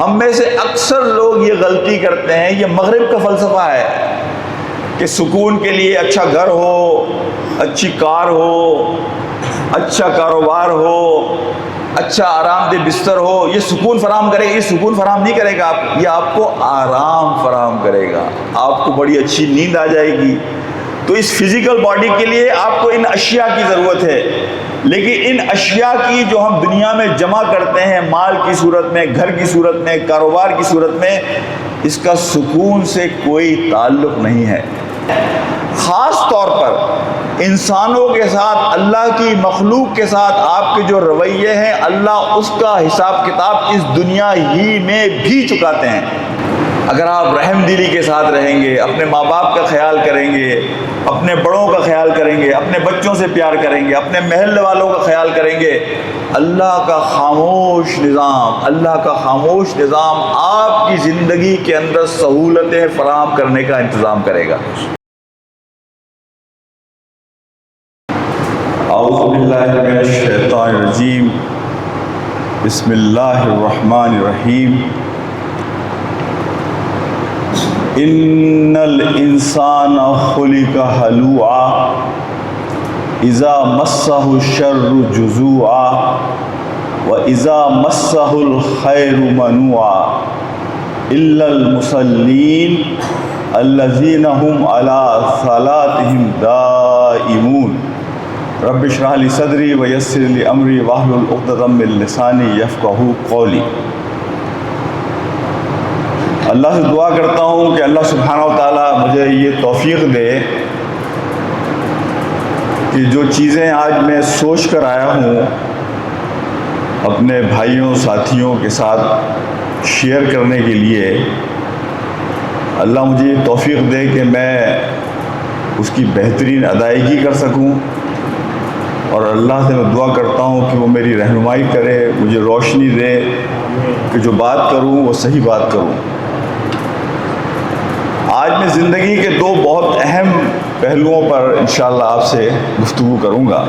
ہم میں سے اکثر لوگ یہ غلطی کرتے ہیں، یہ مغرب کا فلسفہ ہے کہ سکون کے لیے اچھا گھر ہو، اچھی کار ہو، اچھا کاروبار ہو، اچھا آرام دہ بستر ہو، یہ سکون فراہم کرے گا۔ یہ سکون فراہم نہیں کرے گا، یہ آپ کو آرام فراہم کرے گا، آپ کو بڑی اچھی نیند آ جائے گی۔ تو اس فزیکل باڈی کے لیے آپ کو ان اشیاء کی ضرورت ہے، لیکن ان اشیاء کی جو ہم دنیا میں جمع کرتے ہیں مال کی صورت میں، گھر کی صورت میں، کاروبار کی صورت میں، اس کا سکون سے کوئی تعلق نہیں ہے۔ خاص طور پر انسانوں کے ساتھ، اللہ کی مخلوق کے ساتھ آپ کے جو رویے ہیں، اللہ اس کا حساب کتاب اس دنیا ہی میں بھی چکاتے ہیں۔ اگر آپ رحم دلی کے ساتھ رہیں گے، اپنے ماں باپ کا خیال کریں گے، اپنے بڑوں کا خیال کریں گے، اپنے بچوں سے پیار کریں گے، اپنے محل والوں کا خیال کریں گے، اللہ کا خاموش نظام آپ کی زندگی کے اندر سہولتیں فراہم کرنے کا انتظام کرے گا۔ اعوذ باللہ من الشیطان الرجیم، بسم اللہ الرحمن الرحیم۔ ان الانسان خلق ہلوعا اذا مسہ الشر جزوعا واذا مسہ الخیر منوعا الا المصلین الذین هم علی صلاتهم دائمون۔ رب اشرح لی صدری ویسر لی امری واحلل عقدۃ من لسانی یفقہوا قولی۔ اللہ سے دعا کرتا ہوں کہ اللہ سبحانہ و تعالیٰ مجھے یہ توفیق دے کہ جو چیزیں آج میں سوچ کر آیا ہوں اپنے بھائیوں ساتھیوں کے ساتھ شیئر کرنے کے لیے، اللہ مجھے یہ توفیق دے کہ میں اس کی بہترین ادائیگی کر سکوں، اور اللہ سے میں دعا کرتا ہوں کہ وہ میری رہنمائی کرے، مجھے روشنی دے کہ جو بات کروں وہ صحیح بات کروں۔ آج میں زندگی کے دو بہت اہم پہلوؤں پر انشاءاللہ آپ سے گفتگو کروں گا۔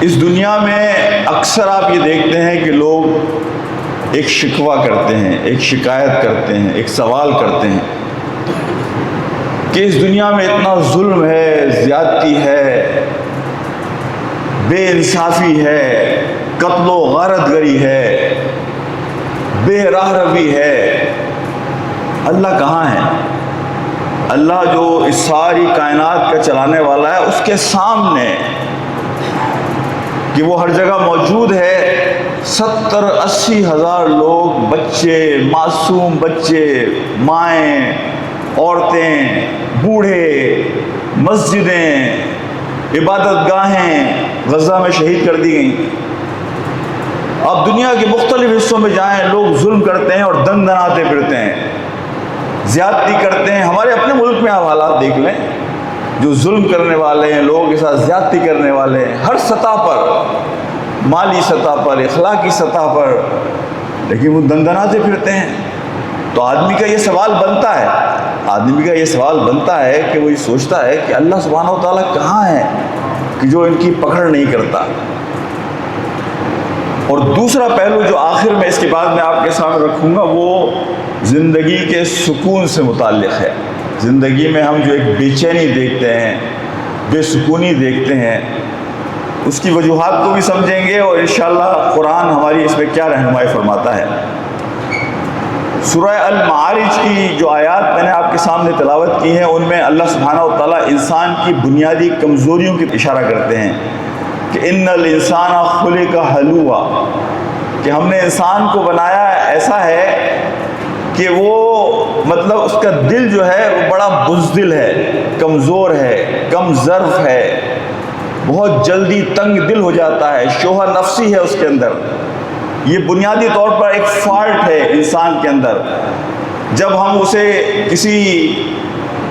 اس دنیا میں اکثر آپ یہ دیکھتے ہیں کہ لوگ ایک شکوہ کرتے ہیں، ایک شکایت کرتے ہیں، ایک سوال کرتے ہیں کہ اس دنیا میں اتنا ظلم ہے، زیادتی ہے، بے انصافی ہے، قتل و غارت گری ہے، بے راہ روی ہے۔ اللہ کہاں ہے؟ اللہ جو اس ساری کائنات کا چلانے والا ہے، اس کے سامنے کہ وہ ہر جگہ موجود ہے، 70-80 ہزار لوگ، بچے، معصوم بچے، مائیں، عورتیں، بوڑھے، مسجدیں، عبادت گاہیں غزہ میں شہید کر دی گئیں۔ اب دنیا کے مختلف حصوں میں جائیں، لوگ ظلم کرتے ہیں اور دن دناتے پھرتے ہیں، زیادتی کرتے ہیں۔ ہمارے اپنے ملک میں آپ حالات دیکھ لیں، جو ظلم کرنے والے ہیں، لوگوں کے ساتھ زیادتی کرنے والے ہیں، ہر سطح پر، مالی سطح پر، اخلاقی سطح پر، لیکن وہ دن دناتے پھرتے ہیں۔ تو آدمی کا یہ سوال بنتا ہے کہ وہ یہ سوچتا ہے کہ اللہ سبحانہ و تعالیٰ کہاں ہے کہ جو ان کی پکڑ نہیں کرتا۔ اور دوسرا پہلو جو آخر میں اس کے بعد میں آپ کے سامنے رکھوں گا، وہ زندگی کے سکون سے متعلق ہے۔ زندگی میں ہم جو ایک بے چینی دیکھتے ہیں، بے سکونی دیکھتے ہیں، اس کی وجوہات کو بھی سمجھیں گے، اور انشاءاللہ قرآن ہماری اس میں کیا رہنمائی فرماتا ہے۔ سورہ المعارج کی جو آیات میں نے آپ کے سامنے تلاوت کی ہیں، ان میں اللہ سبحانہ و تعالیٰ انسان کی بنیادی کمزوریوں کی اشارہ کرتے ہیں کہ ان الانسان خلق ہلوعا، کہ ہم نے انسان کو بنایا ایسا ہے کہ وہ مطلب اس کا دل جو ہے وہ بڑا بزدل ہے، کمزور ہے، کم ظرف ہے، بہت جلدی تنگ دل ہو جاتا ہے، شوہ نفسی ہے اس کے اندر۔ یہ بنیادی طور پر ایک فالٹ ہے انسان کے اندر۔ جب ہم اسے کسی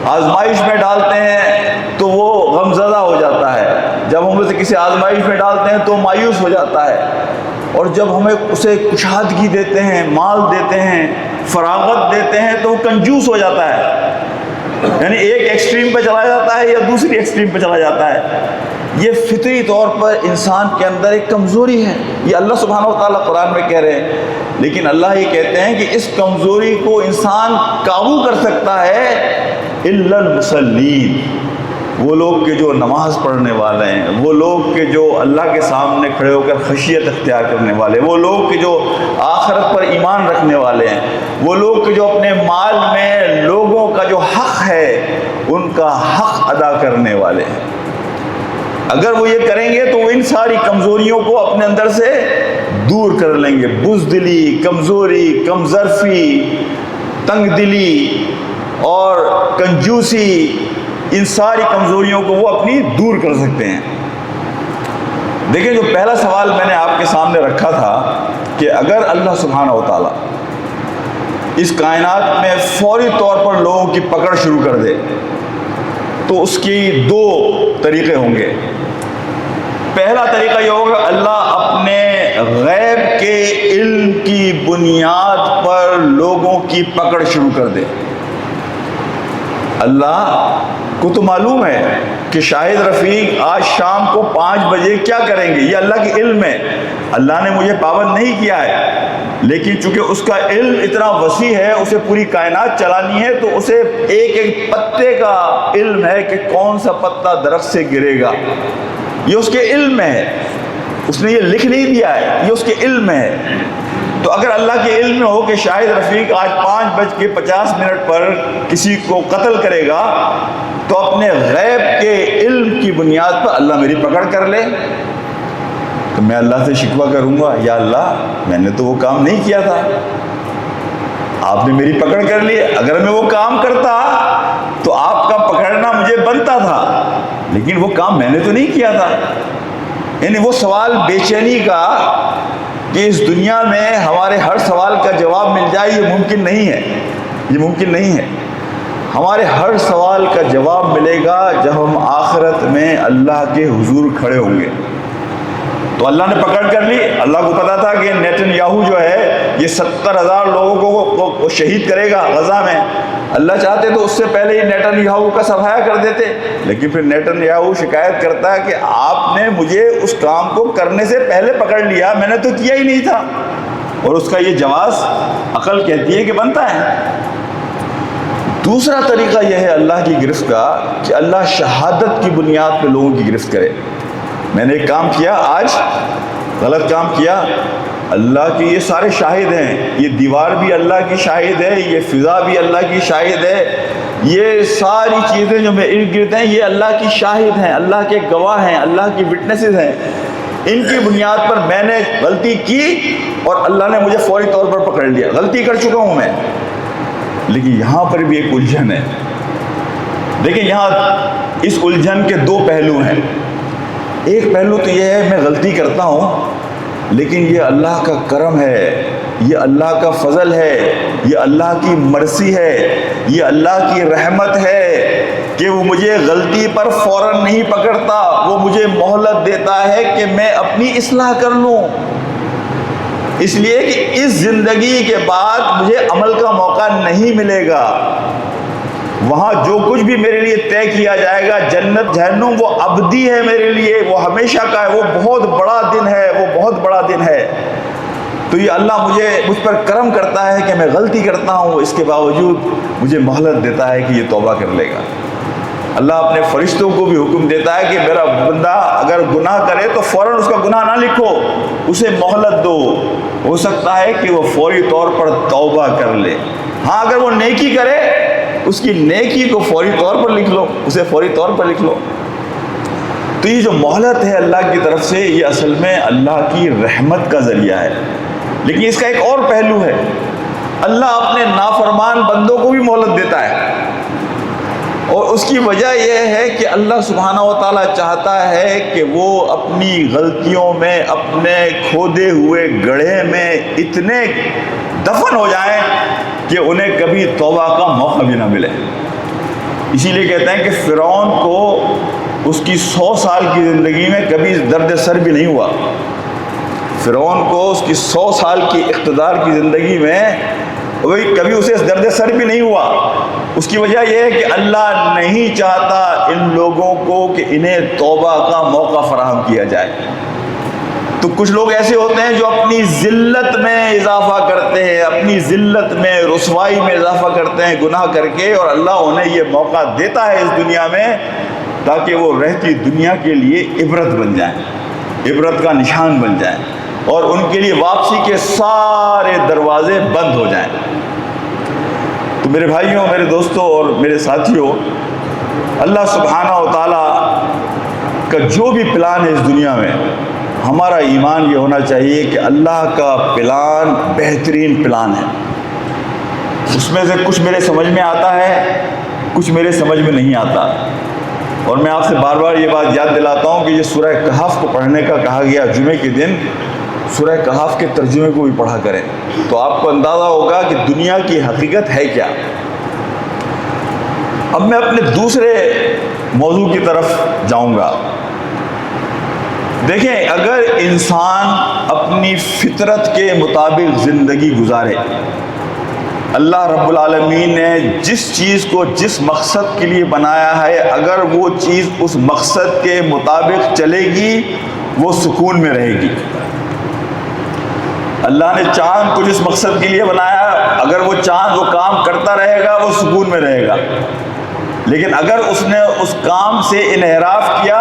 آزمائش میں ڈالتے ہیں تو وہ غمزدہ ہو جاتا ہے، جب ہم اسے کسی آزمائش میں ڈالتے ہیں تو مایوس ہو جاتا ہے، اور جب ہمیں اسے کشادگی دیتے ہیں، مال دیتے ہیں، فراغت دیتے ہیں تو وہ کنجوس ہو جاتا ہے۔ یعنی ایک ایکسٹریم پہ چلا جاتا ہے یا دوسری ایکسٹریم پہ چلا جاتا ہے. یہ فطری طور پر انسان کے اندر ایک کمزوری ہے. یہ اللہ سبحانہ و تعالیٰ قرآن میں کہہ رہے ہیں. لیکن اللہ یہ کہتے ہیں کہ اس کمزوری کو انسان قابو کر سکتا ہے الا المصلین، وہ لوگ کہ جو نماز پڑھنے والے ہیں، وہ لوگ کہ جو اللہ کے سامنے کھڑے ہو کر خشیت اختیار کرنے والے، وہ لوگ کہ جو آخرت پر ایمان رکھنے والے ہیں، وہ لوگ کہ جو اپنے مال میں لوگوں کا جو حق ہے ان کا حق ادا کرنے والے ہیں. اگر وہ یہ کریں گے تو وہ ان ساری کمزوریوں کو اپنے اندر سے دور کر لیں گے. بزدلی، کمزوری، کمظرفی، تنگ دلی اور کنجوسی، ان ساری کمزوریوں کو وہ اپنی دور کر سکتے ہیں. دیکھیں جو پہلا سوال میں نے آپ کے سامنے رکھا تھا کہ اگر اللہ سبحانہ و تعالیٰ اس کائنات میں فوری طور پر لوگوں کی پکڑ شروع کر دے تو اس کی دو طریقے ہوں گے. پہلا طریقہ یہ ہوگا اللہ اپنے غیب کے علم کی بنیاد پر لوگوں کی پکڑ شروع کر دے. اللہ کو تو معلوم ہے کہ شاہد رفیق آج شام کو 5 بجے کیا کریں گے، یہ اللہ کے علم ہے. اللہ نے مجھے پابند نہیں کیا ہے، لیکن چونکہ اس کا علم اتنا وسیع ہے، اسے پوری کائنات چلانی ہے، تو اسے ایک ایک پتے کا علم ہے کہ کون سا پتا درخت سے گرے گا. یہ اس کے علم میں ہے، اس نے یہ لکھ نہیں دیا ہے، یہ اس کے علم میں ہے. تو اگر اللہ کے علم میں ہو کہ شاہد رفیق آج 5:50 پر کسی کو قتل کرے گا، تو اپنے غیب کے علم کی بنیاد پر اللہ میری پکڑ کر لے، تو میں اللہ سے شکوہ کروں گا، یا اللہ میں نے تو وہ کام نہیں کیا تھا، آپ نے میری پکڑ کر لی. اگر میں وہ کام کرتا تو آپ کا پکڑنا مجھے بنتا تھا، لیکن وہ کام میں نے تو نہیں کیا تھا. یعنی وہ سوال بے چینی کا کہ اس دنیا میں ہمارے ہر سوال کا جواب مل جائے، یہ ممکن نہیں ہے، یہ ممکن نہیں ہے. ہمارے ہر سوال کا جواب ملے گا جب ہم آخرت میں اللہ کے حضور کھڑے ہوں گے. تو اللہ نے پکڑ کر لی. اللہ کو پتا تھا کہ نیتن یاہو جو ہے یہ 70,000 لوگوں کو شہید کرے گا غزہ میں. اللہ چاہتے تو اس سے پہلے ہی نیتن یاہو کا صفایا کر دیتے، لیکن پھر نیتن یاہو شکایت کرتا ہے کہ آپ نے مجھے اس کام کو کرنے سے پہلے پکڑ لیا، میں نے تو کیا ہی نہیں تھا. اور اس کا یہ جواز عقل کہتی ہے کہ بنتا ہے. دوسرا طریقہ یہ ہے اللہ کی گرفت کا کہ اللہ شہادت کی بنیاد پہ لوگوں کی گرفت کرے. میں نے ایک کام کیا، آج غلط کام کیا، اللہ کی یہ سارے شاہد ہیں، یہ دیوار بھی اللہ کی شاہد ہے، یہ فضا بھی اللہ کی شاہد ہے، یہ ساری چیزیں جو میرے ارد گرد ہیں یہ اللہ کی شاہد ہیں، اللہ کے گواہ ہیں، اللہ کی وٹنسز ہیں. ان کی بنیاد پر میں نے غلطی کی اور اللہ نے مجھے فوری طور پر پکڑ لیا. غلطی کر چکا ہوں میں. لیکن یہاں پر بھی ایک الجھن ہے. دیکھیں یہاں اس الجھن کے دو پہلو ہیں. ایک پہلو تو یہ ہے میں غلطی کرتا ہوں، لیکن یہ اللہ کا کرم ہے، یہ اللہ کا فضل ہے، یہ اللہ کی مرسی ہے، یہ اللہ کی رحمت ہے کہ وہ مجھے غلطی پر فوراً نہیں پکڑتا، وہ مجھے مہلت دیتا ہے کہ میں اپنی اصلاح کر لوں. اس لیے کہ اس زندگی کے بعد مجھے عمل کا موقع نہیں ملے گا. وہاں جو کچھ بھی میرے لیے طے کیا جائے گا، جنت جہنم، وہ ابدی ہے میرے لیے، وہ ہمیشہ کا ہے، وہ بہت بڑا دن ہے، وہ بہت بڑا دن ہے. تو یہ اللہ مجھ پر کرم کرتا ہے کہ میں غلطی کرتا ہوں، اس کے باوجود مجھے مہلت دیتا ہے کہ یہ توبہ کر لے گا. اللہ اپنے فرشتوں کو بھی حکم دیتا ہے کہ میرا بندہ اگر گناہ کرے تو فوراً اس کا گناہ نہ لکھو، اسے مہلت دو، ہو سکتا ہے کہ وہ فوری طور پر توبہ کر لے. ہاں اگر وہ نیکی کرے اس کی نیکی کو فوری طور پر لکھ لو، اسے فوری طور پر لکھ لو. تو یہ جو مہلت ہے اللہ کی طرف سے، یہ اصل میں اللہ کی رحمت کا ذریعہ ہے. لیکن اس کا ایک اور پہلو ہے، اللہ اپنے نافرمان بندوں کو بھی مہلت دیتا ہے، اور اس کی وجہ یہ ہے کہ اللہ سبحانہ و تعالیٰ چاہتا ہے کہ وہ اپنی غلطیوں میں، اپنے کھودے ہوئے گڑھے میں اتنے دفن ہو جائیں کہ انہیں کبھی توبہ کا موقع بھی نہ ملے. اسی لیے کہتے ہیں کہ فرعون کو اس کی 100 سال کی زندگی میں کبھی درد سر بھی نہیں ہوا. فرعون کو اس کی 100 سال کی اقتدار کی زندگی میں کبھی اسے درد سر بھی نہیں ہوا. اس کی وجہ یہ ہے کہ اللہ نہیں چاہتا ان لوگوں کو کہ انہیں توبہ کا موقع فراہم کیا جائے۔ تو کچھ لوگ ایسے ہوتے ہیں جو اپنی ذلت میں اضافہ کرتے ہیں، اپنی ذلت میں، رسوائی میں اضافہ کرتے ہیں گناہ کر کے، اور اللہ انہیں یہ موقع دیتا ہے اس دنیا میں تاکہ وہ رہتی دنیا کے لیے عبرت بن جائیں، عبرت کا نشان بن جائیں، اور ان کے لیے واپسی کے سارے دروازے بند ہو جائیں۔ تو میرے بھائیوں، میرے دوستوں اور میرے ساتھیوں، اللہ سبحانہ و تعالیٰ کا جو بھی پلان ہے اس دنیا میں، ہمارا ایمان یہ ہونا چاہیے کہ اللہ کا پلان بہترین پلان ہے۔ اس میں سے کچھ میرے سمجھ میں آتا ہے، کچھ میرے سمجھ میں نہیں آتا، اور میں آپ سے بار بار یہ بات یاد دلاتا ہوں کہ یہ سورہ کہف کو پڑھنے کا کہا گیا جمعے کے دن، سورہ کہف کے ترجمے کو بھی پڑھا کریں تو آپ کو اندازہ ہوگا کہ دنیا کی حقیقت ہے کیا۔ اب میں اپنے دوسرے موضوع کی طرف جاؤں گا۔ دیکھیں، اگر انسان اپنی فطرت کے مطابق زندگی گزارے، اللہ رب العالمین نے جس چیز کو جس مقصد کے لیے بنایا ہے، اگر وہ چیز اس مقصد کے مطابق چلے گی وہ سکون میں رہے گی۔ اللہ نے چاند کو جس مقصد کے لیے بنایا، اگر وہ چاند وہ کام کرتا رہے گا وہ سکون میں رہے گا، لیکن اگر اس نے اس کام سے انحراف کیا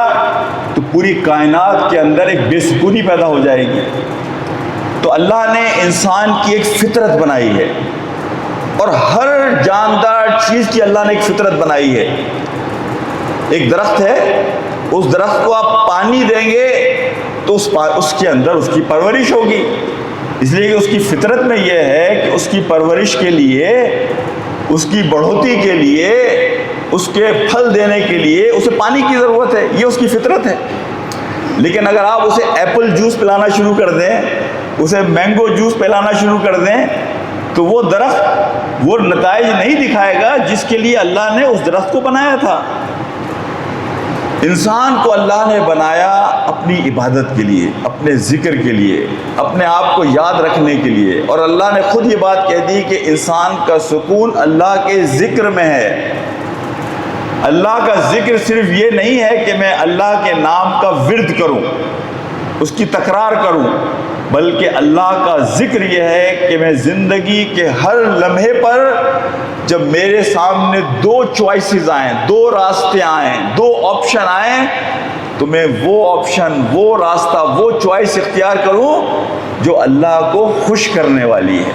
تو پوری کائنات کے اندر ایک بے سکونی پیدا ہو جائے گی۔ تو اللہ نے انسان کی ایک فطرت بنائی ہے، اور ہر جاندار چیز کی اللہ نے ایک فطرت بنائی ہے۔ ایک درخت ہے، اس درخت کو آپ پانی دیں گے تو اس کے اندر اس کی پرورش ہوگی، اس لیے کہ اس کی فطرت میں یہ ہے کہ اس کی پرورش کے لیے، اس کی بڑھوتی کے لیے، اس کے پھل دینے کے لیے اسے پانی کی ضرورت ہے، یہ اس کی فطرت ہے۔ لیکن اگر آپ اسے ایپل جوس پلانا شروع کر دیں، اسے مینگو جوس پلانا شروع کر دیں، تو وہ درخت وہ نتائج نہیں دکھائے گا جس کے لیے اللہ نے اس درخت کو بنایا تھا۔ انسان کو اللہ نے بنایا اپنی عبادت کے لیے، اپنے ذکر کے لیے، اپنے آپ کو یاد رکھنے کے لیے، اور اللہ نے خود یہ بات کہہ دی کہ انسان کا سکون اللہ کے ذکر میں ہے۔ اللہ کا ذکر صرف یہ نہیں ہے کہ میں اللہ کے نام کا ورد کروں، اس کی تکرار کروں، بلکہ اللہ کا ذکر یہ ہے کہ میں زندگی کے ہر لمحے پر جب میرے سامنے دو چوائسز آئیں، دو راستے آئیں، دو آپشن آئیں، تو میں وہ آپشن، وہ راستہ، وہ چوائس اختیار کروں جو اللہ کو خوش کرنے والی ہے۔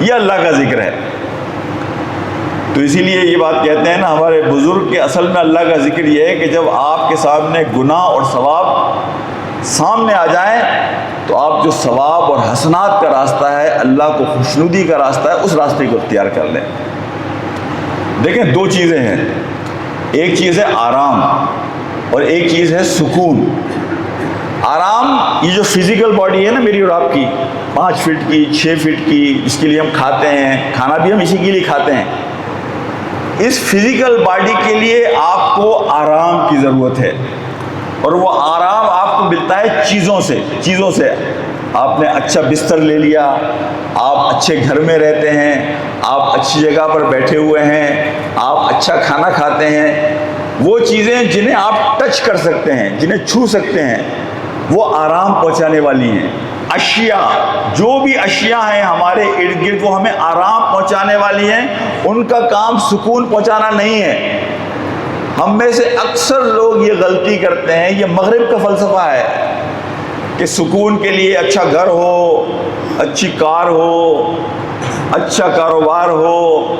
یہ اللہ کا ذکر ہے۔ تو اسی لیے یہ بات کہتے ہیں نا ہمارے بزرگ کہ اصل میں اللہ کا ذکر یہ ہے کہ جب آپ کے سامنے گناہ اور ثواب سامنے آ جائیں تو آپ جو ثواب اور حسنات کا راستہ ہے، اللہ کو خوشنودی کا راستہ ہے، اس راستے کو اختیار کر لیں۔ دیکھیں، دو چیزیں ہیں، ایک چیز ہے آرام اور ایک چیز ہے سکون۔ آرام، یہ جو فزیکل باڈی ہے نا میری اور آپ کی، 5 فٹ کی، 6 فٹ کی، جس کے لیے ہم کھاتے ہیں، کھانا بھی ہم اسی کے لیے کھاتے ہیں، اس فزیکل باڈی کے لیے آپ کو آرام کی ضرورت ہے، اور وہ آرام آپ کو ملتا ہے چیزوں سے۔ آپ نے اچھا بستر لے لیا، آپ اچھے گھر میں رہتے ہیں، آپ اچھی جگہ پر بیٹھے ہوئے ہیں، آپ اچھا کھانا کھاتے ہیں، وہ چیزیں جنہیں آپ ٹچ کر سکتے ہیں، جنہیں چھو سکتے ہیں، وہ آرام پہنچانے والی ہیں۔ اشیاء، جو بھی اشیاء ہیں ہمارے ارد گرد، وہ ہمیں آرام پہنچانے والی ہیں، ان کا کام سکون پہنچانا نہیں ہے۔ ہم میں سے اکثر لوگ یہ غلطی کرتے ہیں، یہ مغرب کا فلسفہ ہے کہ سکون کے لیے اچھا گھر ہو، اچھی کار ہو، اچھا کاروبار ہو،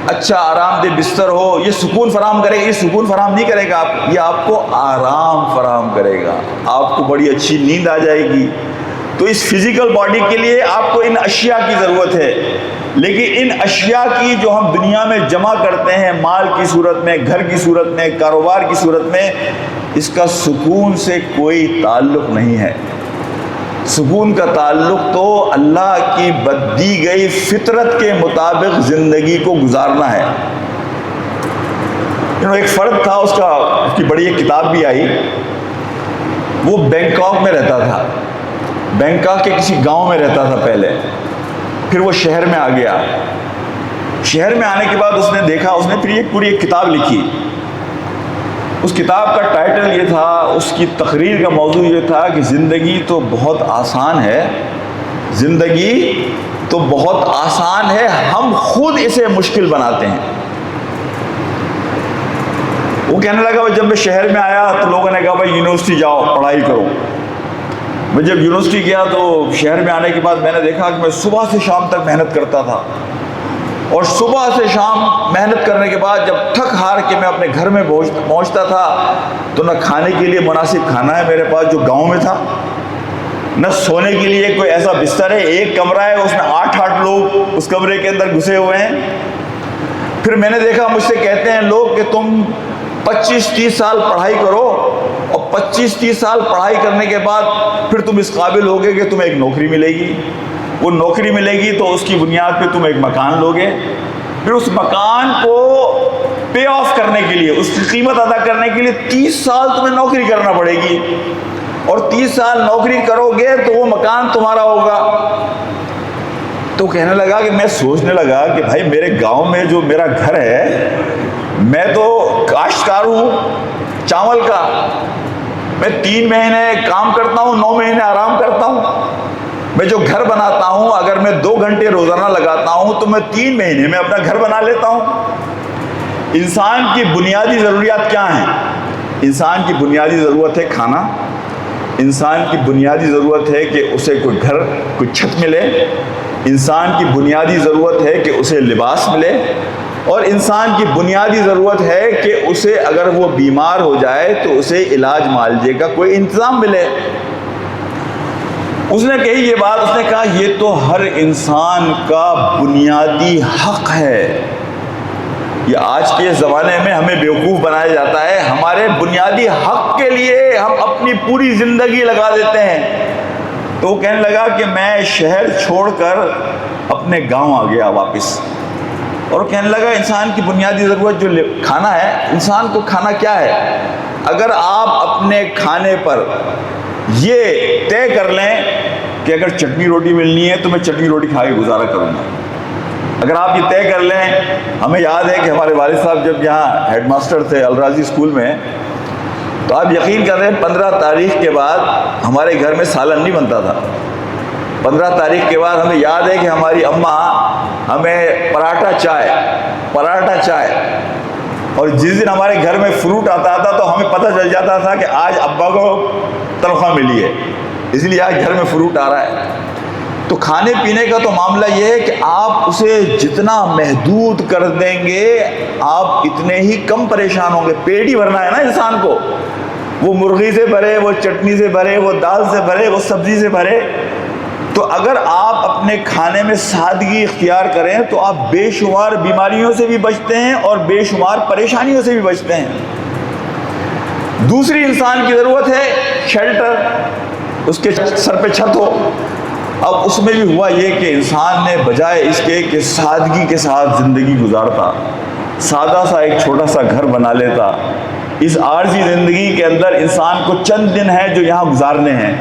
اچھا آرام دہ بستر ہو، یہ سکون فراہم کرے گا۔ یہ سکون فراہم نہیں کرے گا، یہ آپ کو آرام فراہم کرے گا، آپ کو بڑی اچھی نیند آ جائے گی۔ تو اس فزیکل باڈی کے لیے آپ کو ان اشیاء کی ضرورت ہے، لیکن ان اشیاء کی جو ہم دنیا میں جمع کرتے ہیں مال کی صورت میں، گھر کی صورت میں، کاروبار کی صورت میں، اس کا سکون سے کوئی تعلق نہیں ہے۔ سکون کا تعلق تو اللہ کی دی گئی فطرت کے مطابق زندگی کو گزارنا ہے۔ ایک فرد تھا، اس کی بڑی ایک کتاب بھی آئی، وہ بینکاک میں رہتا تھا، بینکاک کے کسی گاؤں میں رہتا تھا پہلے، پھر وہ شہر میں آ گیا۔ شہر میں آنے کے بعد اس نے دیکھا، اس نے پھر پوری ایک کتاب لکھی. اس کتاب کا ٹائٹل یہ تھا، اس کی تقریر کا موضوع یہ تھا کہ زندگی تو بہت آسان ہے، زندگی تو بہت آسان ہے، ہم خود اسے مشکل بناتے ہیں. وہ کہنے لگا جب میں شہر میں آیا تو لوگوں نے کہا بھائی یونیورسٹی جاؤ پڑھائی کرو. میں جب یونیورسٹی گیا تو شہر میں آنے کے بعد میں نے دیکھا کہ میں صبح سے شام تک محنت کرتا تھا، اور صبح سے شام محنت کرنے کے بعد جب تھک ہار کے میں اپنے گھر میں پہنچتا تھا تو نہ کھانے کے لیے مناسب کھانا ہے میرے پاس جو گاؤں میں تھا، نہ سونے کے لیے کوئی ایسا بستر ہے. ایک کمرہ ہے، اس میں 8 لوگ اس کمرے کے اندر گھسے ہوئے ہیں. پھر میں نے دیکھا مجھ سے کہتے ہیں لوگ کہ تم 25-30 سال پڑھائی کرو، اور 25-30 سال پڑھائی کرنے کے بعد پھر تم اس قابل ہوگے کہ تمہیں ایک نوکری ملے گی. وہ نوکری ملے گی تو اس کی بنیاد پہ تم ایک مکان لوگے، پھر اس مکان کو پے آف کرنے کے لیے، اس کی قیمت ادا کرنے کے لیے 30 سال تمہیں نوکری کرنا پڑے گی، اور 30 سال نوکری کرو گے تو وہ مکان تمہارا ہوگا. تو کہنے لگا کہ میں سوچنے لگا کہ بھائی میرے گاؤں میں جو میرا گھر ہے، میں تو کاشتکار ہوں چاول کا، میں 3 مہینے کام کرتا ہوں، 9 مہینے آرام کرتا ہوں. میں جو گھر بناتا ہوں اگر میں 2 گھنٹے روزانہ لگاتا ہوں تو میں 3 مہینے میں اپنا گھر بنا لیتا ہوں. انسان کی بنیادی ضروریات کیا ہیں؟ انسان کی بنیادی ضرورت ہے کھانا، انسان کی بنیادی ضرورت ہے کہ اسے کوئی گھر، کوئی چھت ملے، انسان کی بنیادی ضرورت ہے کہ اسے لباس ملے، اور انسان کی بنیادی ضرورت ہے کہ اسے اگر وہ بیمار ہو جائے تو اسے علاج معالجے کا کوئی انتظام ملے. اس نے کہی یہ بات، اس نے کہا یہ تو ہر انسان کا بنیادی حق ہے. یہ آج کے زمانے میں ہمیں بیوقوف بنایا جاتا ہے، ہمارے بنیادی حق کے لیے ہم اپنی پوری زندگی لگا دیتے ہیں. تو وہ کہنے لگا کہ میں شہر چھوڑ کر اپنے گاؤں آ گیا واپس، اور کہنے لگا انسان کی بنیادی ضرورت جو کھانا ہے، انسان کو کھانا کیا ہے؟ اگر آپ اپنے کھانے پر یہ طے کر لیں کہ اگر چٹنی روٹی ملنی ہے تو میں چٹنی روٹی کھا کے گزارا کروں گا. اگر آپ یہ طے کر لیں، ہمیں یاد ہے کہ ہمارے والد صاحب جب یہاں ہیڈ ماسٹر تھے الراضی اسکول میں، تو آپ یقین کریں 15 تاریخ کے بعد ہمارے گھر میں سالن نہیں بنتا تھا. 15 تاریخ کے بعد ہمیں یاد ہے کہ ہماری اماں ہمیں پراٹھا چائے، اور جس دن ہمارے گھر میں فروٹ آتا تھا تو ہمیں پتہ چل جاتا تھا کہ آج ابا کو تنخواہ ملی ہے، اس لیے آج گھر میں فروٹ آ رہا ہے. تو کھانے پینے کا تو معاملہ یہ ہے کہ آپ اسے جتنا محدود کر دیں گے آپ اتنے ہی کم پریشان ہوں گے. پیٹ ہی بھرنا ہے نا انسان کو، وہ مرغی سے بھرے، وہ چٹنی سے بھرے، وہ دال سے بھرے، وہ سبزی سے بھرے. تو اگر آپ اپنے کھانے میں سادگی اختیار کریں تو آپ بے شمار بیماریوں سے بھی بچتے ہیں اور بے شمار پریشانیوں سے بھی بچتے ہیں. دوسری انسان کی ضرورت ہے شیلٹر، اس کے سر پہ چھت ہو. اب اس میں بھی ہوا یہ کہ انسان نے بجائے اس کے کہ سادگی کے ساتھ زندگی گزارتا، سادہ سا ایک چھوٹا سا گھر بنا لیتا، اس عارضی زندگی کے اندر انسان کو چند دن ہیں جو یہاں گزارنے ہیں،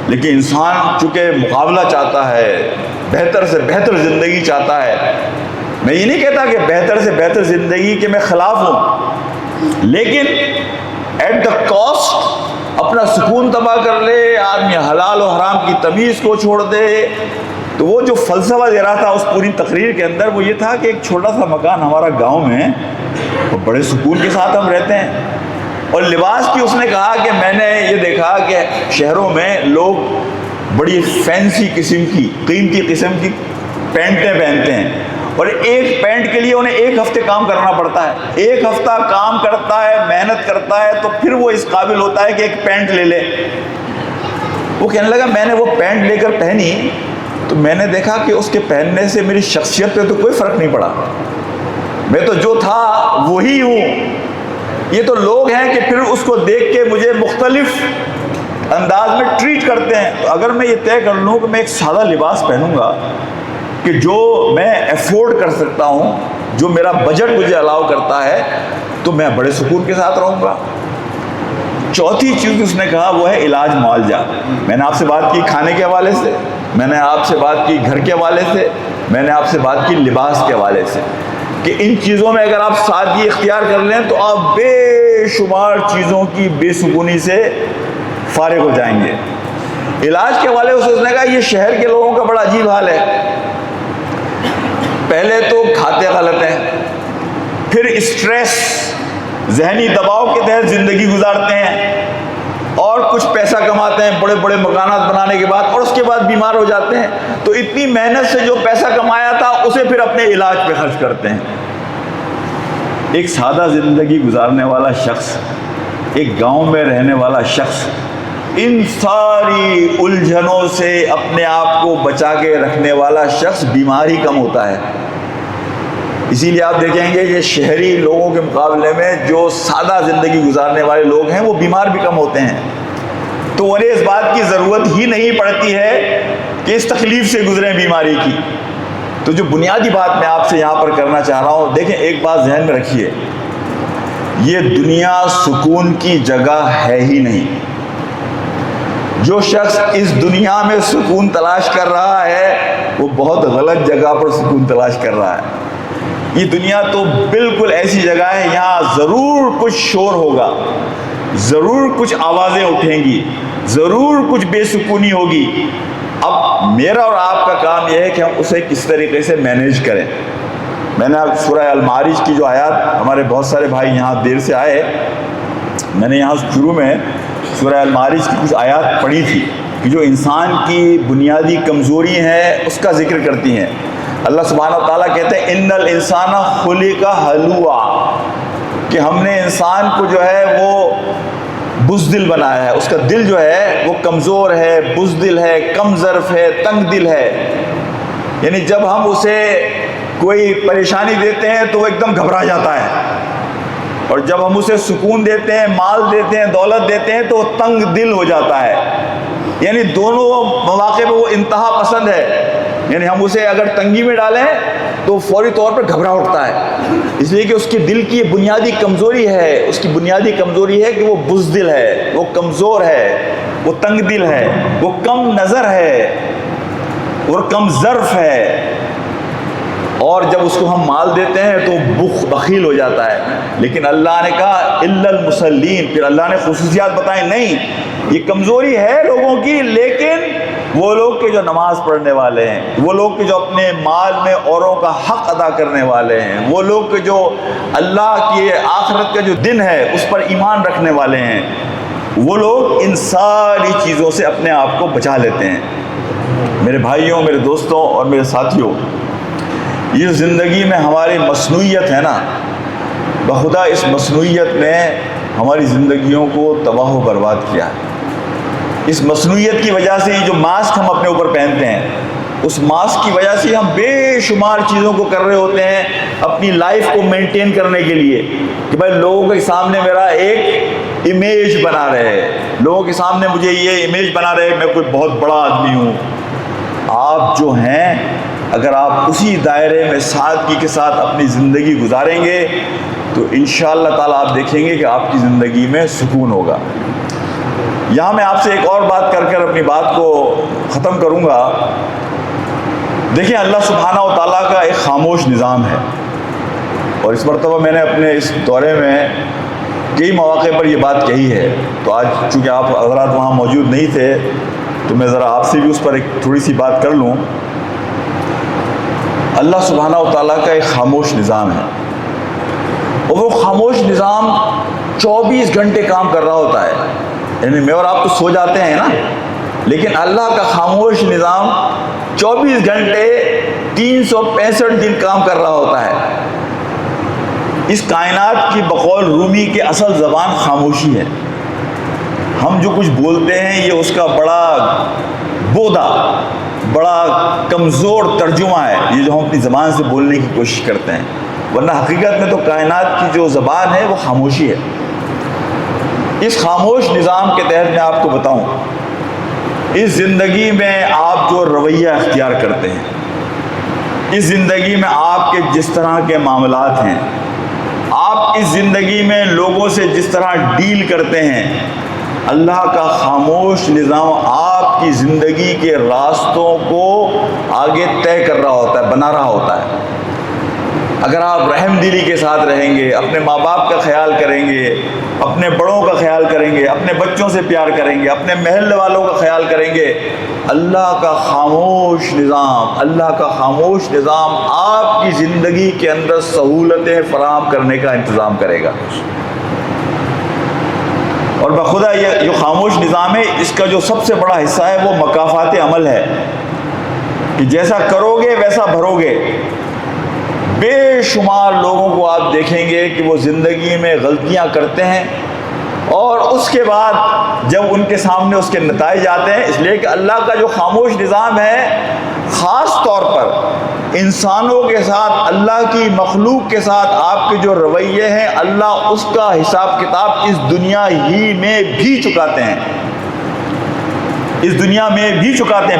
لیکن انسان چونکہ مقابلہ چاہتا ہے، بہتر سے بہتر زندگی چاہتا ہے. میں یہ نہیں کہتا کہ بہتر سے بہتر زندگی کے میں خلاف ہوں، لیکن ایٹ دا کاسٹ اپنا سکون تباہ کر لے، آدمی حلال و حرام کی تمیز کو چھوڑ دے. تو وہ جو فلسفہ دے رہا تھا اس پوری تقریر کے اندر وہ یہ تھا کہ ایک چھوٹا سا مکان ہمارا گاؤں میں، اور بڑے سکون کے ساتھ ہم رہتے ہیں. اور لباس کی اس نے کہا کہ میں نے یہ دیکھا کہ شہروں میں لوگ بڑی فینسی قسم کی، قیمتی قسم کی پینٹیں پہنتے ہیں، اور ایک پینٹ کے لیے انہیں 1 ہفتے کام کرنا پڑتا ہے. 1 ہفتہ کام کرتا ہے، محنت کرتا ہے، تو پھر وہ اس قابل ہوتا ہے کہ ایک پینٹ لے لے. وہ کہنے لگا میں نے وہ پینٹ لے کر پہنی تو میں نے دیکھا کہ اس کے پہننے سے میری شخصیت پہ تو کوئی فرق نہیں پڑا، میں تو جو تھا وہی ہوں. یہ تو لوگ ہیں کہ پھر اس کو دیکھ کے مجھے مختلف انداز میں ٹریٹ کرتے ہیں. تو اگر میں یہ طے کر لوں کہ میں ایک سادہ لباس پہنوں گا کہ جو میں افورڈ کر سکتا ہوں، جو میرا بجٹ مجھے الاؤ کرتا ہے، تو میں بڑے سکون کے ساتھ رہوں گا. چوتھی چیز اس نے کہا وہ ہے علاج معالجہ. میں نے آپ سے بات کی کھانے کے حوالے سے، میں نے آپ سے بات کی گھر کے حوالے سے، میں نے آپ سے بات کی لباس کے حوالے سے کہ ان چیزوں میں اگر آپ سادگی اختیار کر لیں تو آپ بے شمار چیزوں کی بے سکونی سے فارغ ہو جائیں گے۔ علاج کے حوالے سے اس نے کہا یہ شہر کے لوگوں کا بڑا عجیب حال ہے، پہلے تو کھاتے غلط ہیں، پھر اسٹریس ذہنی دباؤ کے تحت زندگی گزارتے ہیں، اور کچھ پیسہ کماتے ہیں بڑے بڑے مکانات بنانے کے بعد، اور اس کے بعد بیمار ہو جاتے ہیں، تو اتنی محنت سے جو پیسہ کمایا تھا اسے پھر اپنے علاج پہ خرچ کرتے ہیں۔ ایک سادہ زندگی گزارنے والا شخص، ایک گاؤں میں رہنے والا شخص، ان ساری الجھنوں سے اپنے آپ کو بچا کے رکھنے والا شخص بیمار ہی کم ہوتا ہے۔ اسی لیے آپ دیکھیں گے کہ شہری لوگوں کے مقابلے میں جو سادہ زندگی گزارنے والے لوگ ہیں وہ بیمار بھی کم ہوتے ہیں۔ تو انہیں اس بات کی ضرورت ہی نہیں پڑتی ہے کہ اس تکلیف سے گزریں بیماری کی۔ تو جو بنیادی بات میں آپ سے یہاں پر کرنا چاہ رہا ہوں، دیکھیں ایک بات ذہن میں رکھیے، یہ دنیا سکون کی جگہ ہے ہی نہیں۔ جو شخص اس دنیا میں سکون تلاش کر رہا ہے وہ بہت غلط جگہ پر سکون تلاش کر رہا ہے۔ یہ دنیا تو بالکل ایسی جگہ ہے، یہاں ضرور کچھ شور ہوگا، ضرور کچھ آوازیں اٹھیں گی، ضرور کچھ بے سکونی ہوگی۔ اب میرا اور آپ کا کام یہ ہے کہ ہم اسے کس طریقے سے مینیج کریں۔ میں نے سورہ المعارج کی جو آیات، ہمارے بہت سارے بھائی یہاں دیر سے آئے، میں نے یہاں شروع میں سورہ المعارج کی کچھ آیات پڑھی تھی کہ جو انسان کی بنیادی کمزوری ہے اس کا ذکر کرتی ہیں۔ اللہ سبحانہ و تعالیٰ کہتے ہیں ان الانسان خلق ہلوعا، کہ ہم نے انسان کو جو ہے وہ بزدل بنایا ہے، اس کا دل جو ہے وہ کمزور ہے، بزدل ہے، کم ظرف ہے، تنگ دل ہے۔ یعنی جب ہم اسے کوئی پریشانی دیتے ہیں تو وہ ایک دم گھبرا جاتا ہے، اور جب ہم اسے سکون دیتے ہیں، مال دیتے ہیں، دولت دیتے ہیں تو وہ تنگ دل ہو جاتا ہے۔ یعنی دونوں مواقع پہ وہ انتہا پسند ہے، یعنی ہم اسے اگر تنگی میں ڈالیں تو فوری طور پر گھبرا اٹھتا ہے، اس لیے کہ اس کے دل کی بنیادی کمزوری ہے، اس کی بنیادی کمزوری ہے کہ وہ بزدل ہے، وہ کمزور ہے، وہ تنگ دل ہے، وہ کم نظر ہے اور کم ظرف ہے۔ اور جب اس کو ہم مال دیتے ہیں تو بخیل ہو جاتا ہے۔ لیکن اللہ نے کہا الا المصلین، پھر اللہ نے خصوصیات بتائیں، نہیں یہ کمزوری ہے لوگوں کی، لیکن وہ لوگ کہ جو نماز پڑھنے والے ہیں، وہ لوگ کہ جو اپنے مال میں اوروں کا حق ادا کرنے والے ہیں، وہ لوگ کہ جو اللہ کی آخرت کا جو دن ہے اس پر ایمان رکھنے والے ہیں، وہ لوگ ان ساری چیزوں سے اپنے آپ کو بچا لیتے ہیں۔ میرے بھائیوں، میرے دوستوں اور میرے ساتھیوں، یہ زندگی میں ہماری مصنوعیت ہے نا، بخدا اس مصنوعیت نے ہماری زندگیوں کو تباہ و برباد کیا ہے۔ اس مصنوعیت کی وجہ سے جو ماسک ہم اپنے اوپر پہنتے ہیں، اس ماسک کی وجہ سے ہم بے شمار چیزوں کو کر رہے ہوتے ہیں اپنی لائف کو مینٹین کرنے کے لیے، کہ بھائی لوگوں کے سامنے میرا ایک امیج بنا رہے، لوگوں کے سامنے مجھے یہ امیج بنا رہے میں کوئی بہت بڑا آدمی ہوں۔ آپ جو ہیں اگر آپ اسی دائرے میں سادگی کے ساتھ اپنی زندگی گزاریں گے تو انشاءاللہ تعالیٰ آپ دیکھیں گے کہ آپ کی زندگی میں سکون ہوگا۔ یہاں میں آپ سے ایک اور بات کر کر اپنی بات کو ختم کروں گا۔ دیکھیں اللہ سبحانہ و تعالیٰ کا ایک خاموش نظام ہے، اور اس مرتبہ میں نے اپنے اس دورے میں کئی مواقع پر یہ بات کہی ہے، تو آج چونکہ آپ حضرات وہاں موجود نہیں تھے تو میں ذرا آپ سے بھی اس پر ایک تھوڑی سی بات کر لوں۔ اللہ سبحانہ و تعالیٰ کا ایک خاموش نظام ہے، اور وہ خاموش نظام 24 گھنٹے کام کر رہا ہوتا ہے۔ یعنی میں اور آپ تو سو جاتے ہیں نا، لیکن اللہ کا خاموش نظام 24 گھنٹے 365 دن کام کر رہا ہوتا ہے۔ اس کائنات کی بقول رومی کے اصل زبان خاموشی ہے۔ ہم جو کچھ بولتے ہیں یہ اس کا بڑا بودا، بڑا کمزور ترجمہ ہے، یہ جو ہم اپنی زبان سے بولنے کی کوشش کرتے ہیں، ورنہ حقیقت میں تو کائنات کی جو زبان ہے وہ خاموشی ہے۔ اس خاموش نظام کے تحت میں آپ کو بتاؤں، اس زندگی میں آپ جو رویہ اختیار کرتے ہیں، اس زندگی میں آپ کے جس طرح کے معاملات ہیں، آپ اس زندگی میں لوگوں سے جس طرح ڈیل کرتے ہیں، اللہ کا خاموش نظام آپ کی زندگی کے راستوں کو آگے طے کر رہا ہوتا ہے، بنا رہا ہوتا ہے۔ اگر آپ رحم دلی کے ساتھ رہیں گے، اپنے ماں باپ کا خیال کریں گے، اپنے بڑوں کا خیال کریں گے، اپنے بچوں سے پیار کریں گے، اپنے محلے والوں کا خیال کریں گے، اللہ کا خاموش نظام آپ کی زندگی کے اندر سہولتیں فراہم کرنے کا انتظام کرے گا۔ اور بخدا یہ جو خاموش نظام ہے، اس کا جو سب سے بڑا حصہ ہے وہ مکافات عمل ہے، کہ جیسا کرو گے ویسا بھرو گے۔ بے شمار لوگوں کو آپ دیکھیں گے کہ وہ زندگی میں غلطیاں کرتے ہیں، اور اس کے بعد جب ان کے سامنے اس کے نتائج آتے ہیں، اس لیے کہ اللہ کا جو خاموش نظام ہے، خاص طور پر انسانوں کے ساتھ، اللہ کی مخلوق کے ساتھ آپ کے جو رویے ہیں، اللہ اس کا حساب کتاب اس دنیا ہی میں بھی چکاتے ہیں،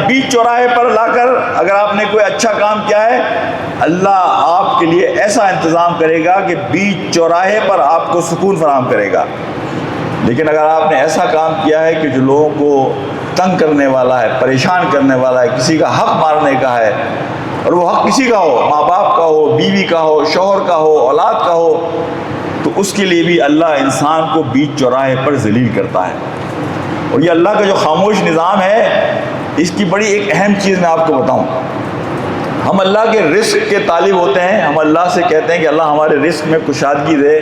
بیچ چوراہے پر لا کر اگر آپ نے کوئی اچھا کام کیا ہے، اللہ آپ کے لیے ایسا انتظام کرے گا کہ بیچ چوراہے پر آپ کو سکون فراہم کرے گا۔ لیکن اگر آپ نے ایسا کام کیا ہے کہ جو لوگوں کو تنگ کرنے والا ہے، پریشان کرنے والا ہے، کسی کا حق مارنے کا ہے، اور وہ حق کسی کا ہو، ماں باپ کا ہو، بیوی کا ہو، شوہر کا ہو، اولاد کا ہو، تو اس کے لیے بھی اللہ انسان کو بیچ چوراہے پر ذلیل کرتا ہے۔ اور یہ اللہ کا جو خاموش نظام ہے، اس کی بڑی ایک اہم چیز میں آپ کو بتاؤں۔ ہم اللہ کے رزق کے طالب ہوتے ہیں، ہم اللہ سے کہتے ہیں کہ اللہ ہمارے رزق میں کشادگی دے۔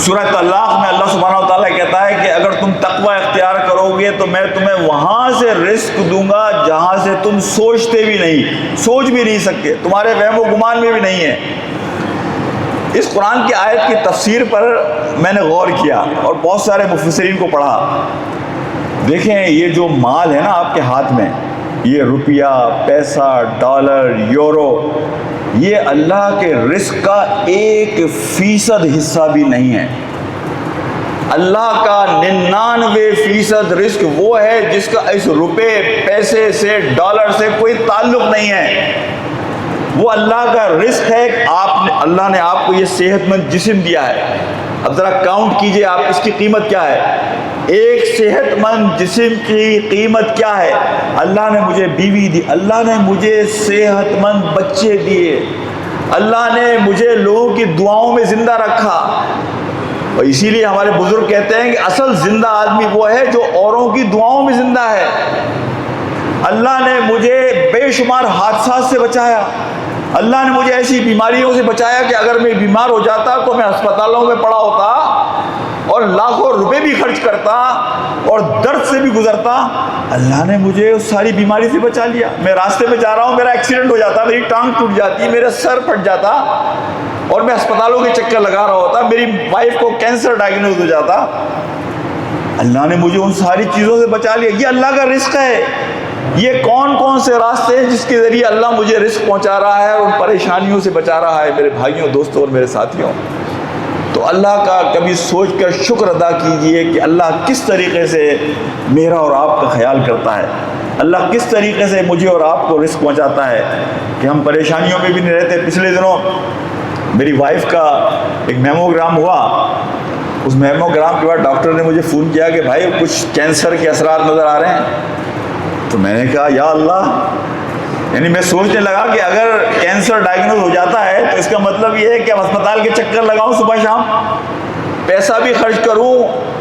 سورہ طلاق میں اللہ سبحانہ و تعالیٰ کہتا ہے کہ اگر تم تقوی اختیار کرو گے تو میں تمہیں وہاں سے رزق دوں گا جہاں سے تم سوچتے بھی نہیں، سوچ بھی نہیں سکتے، تمہارے وہم و گمان میں بھی نہیں ہے۔ اس قرآن کی آیت کی تفسیر پر میں نے غور کیا اور بہت سارے مفسرین کو پڑھا۔ دیکھیں یہ جو مال ہے نا آپ کے ہاتھ میں، یہ روپیہ، پیسہ، ڈالر، یورو، یہ اللہ کے رزق کا 1% حصہ بھی نہیں ہے۔ اللہ کا 99% رزق وہ ہے جس کا اس روپے، پیسے سے، ڈالر سے کوئی تعلق نہیں ہے۔ وہ اللہ کا رزق ہے۔ اللہ نے آپ کو یہ صحت مند جسم دیا ہے، اب ذرا کاؤنٹ کیجئے آپ اس کی قیمت کیا ہے۔ ایک صحت مند جسم کی قیمت کیا ہے؟ اللہ نے مجھے بیوی دی، اللہ نے مجھے صحت مند بچے دیے، اللہ نے مجھے لوگوں کی دعاؤں میں زندہ رکھا۔ اور اسی لیے ہمارے بزرگ کہتے ہیں کہ اصل زندہ آدمی وہ ہے جو اوروں کی دعاؤں میں زندہ ہے۔ اللہ نے مجھے بے شمار حادثات سے بچایا، اللہ نے مجھے ایسی بیماریوں سے بچایا کہ اگر میں بیمار ہو جاتا تو میں ہسپتالوں میں پڑا ہوتا اور لاکھوں روپے بھی خرچ کرتا اور درد سے بھی گزرتا۔ اللہ نے مجھے اس ساری بیماری سے بچا لیا۔ میں راستے میں جا رہا ہوں، میرا ایکسیڈنٹ ہو جاتا، میری ٹانگ ٹوٹ جاتی، میرا سر پھٹ جاتا اور میں ہسپتالوں کے چکر لگا رہا ہوتا، میری وائف کو کینسر ڈائگنوز ہو جاتا۔ اللہ نے مجھے ان ساری چیزوں سے بچا لیا۔ یہ اللہ کا رزق ہے۔ یہ کون کون سے راستے ہیں جس کے ذریعے اللہ مجھے رزق پہنچا رہا ہے اور ان پریشانیوں سے بچا رہا ہے میرے بھائیوں، دوستوں اور میرے ساتھیوں۔ تو اللہ کا کبھی سوچ کر شکر ادا کیجئے کہ اللہ کس طریقے سے میرا اور آپ کا خیال کرتا ہے، اللہ کس طریقے سے مجھے اور آپ کو رزق پہنچاتا ہے کہ ہم پریشانیوں میں بھی نہیں رہتے۔ پچھلے دنوں میری وائف کا ایک میموگرام ہوا، اس میموگرام کے بعد ڈاکٹر نے مجھے فون کیا کہ بھائی کچھ کینسر کے اثرات نظر آ رہے ہیں۔ تو میں نے کہا یا اللہ، یعنی میں سوچنے لگا کہ اگر کینسر ڈائگنوز ہو جاتا ہے تو اس کا مطلب یہ ہے کہ اب ہسپتال کے چکر لگاؤں صبح شام، پیسہ بھی خرچ کروں،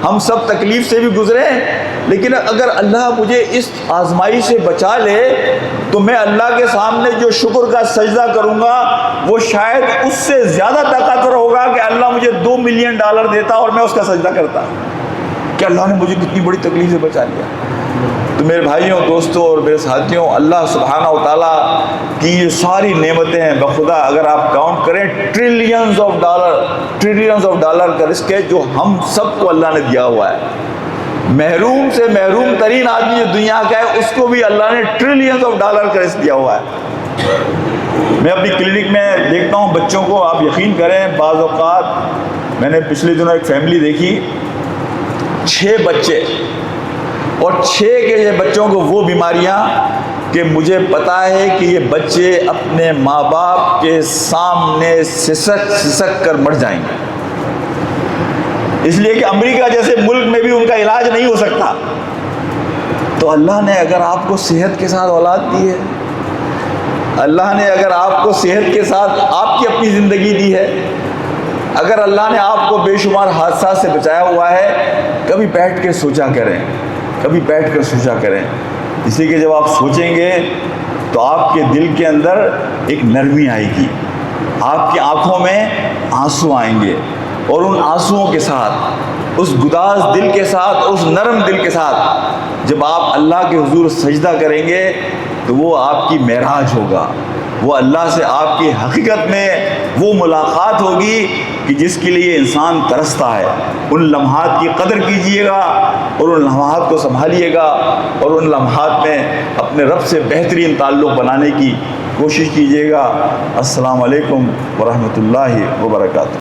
ہم سب تکلیف سے بھی گزرے، لیکن اگر اللہ مجھے اس آزمائی سے بچا لے تو میں اللہ کے سامنے جو شکر کا سجدہ کروں گا وہ شاید اس سے زیادہ طاقتور ہوگا کہ اللہ مجھے $2 ملین دیتا اور میں اس کا سجدہ کرتا کہ اللہ نے مجھے کتنی بڑی تکلیف سے بچا لیا۔ تو میرے بھائیوں، دوستوں اور میرے ساتھیوں، اللہ سبحانہ و تعالیٰ کی یہ ساری نعمتیں ہیں، بخدا اگر آپ کاؤنٹ کریں ٹریلینز آف ڈالر کا رزق ہے جو ہم سب کو اللہ نے دیا ہوا ہے۔ محروم سے محروم ترین آدمی جو دنیا کا ہے اس کو بھی اللہ نے ٹریلینز آف ڈالر کا رزق دیا ہوا ہے۔ میں اپنی کلینک میں دیکھتا ہوں بچوں کو، آپ یقین کریں بعض اوقات میں نے پچھلے دنوں ایک فیملی دیکھی، 6 بچے، اور 6 کے یہ بچوں کو وہ بیماریاں کہ مجھے پتا ہے کہ یہ بچے اپنے ماں باپ کے سامنے سسک کر مر جائیں گے، اس لیے کہ امریکہ جیسے ملک میں بھی ان کا علاج نہیں ہو سکتا۔ تو اللہ نے اگر آپ کو صحت کے ساتھ اولاد دی ہے، اللہ نے اگر آپ کو صحت کے ساتھ آپ کی اپنی زندگی دی ہے، اگر اللہ نے آپ کو بے شمار حادثات سے بچایا ہوا ہے، کبھی بیٹھ کے سوچا کریں، کبھی بیٹھ کر سوچا کریں، اس لیے کہ جب آپ سوچیں گے تو آپ کے دل کے اندر ایک نرمی آئے گی، آپ کی آنکھوں میں آنسو آئیں گے، اور ان آنسوؤں کے ساتھ، اس گداز دل کے ساتھ، اس نرم دل کے ساتھ جب آپ اللہ کے حضور سجدہ کریں گے تو وہ آپ کی معراج ہوگا، وہ اللہ سے آپ کی حقیقت میں وہ ملاقات ہوگی کہ جس کے لیے انسان ترستا ہے۔ ان لمحات کی قدر کیجئے گا اور ان لمحات کو سنبھالیے گا، اور ان لمحات میں اپنے رب سے بہترین تعلق بنانے کی کوشش کیجئے گا۔ السلام علیکم ورحمۃ اللہ وبرکاتہ۔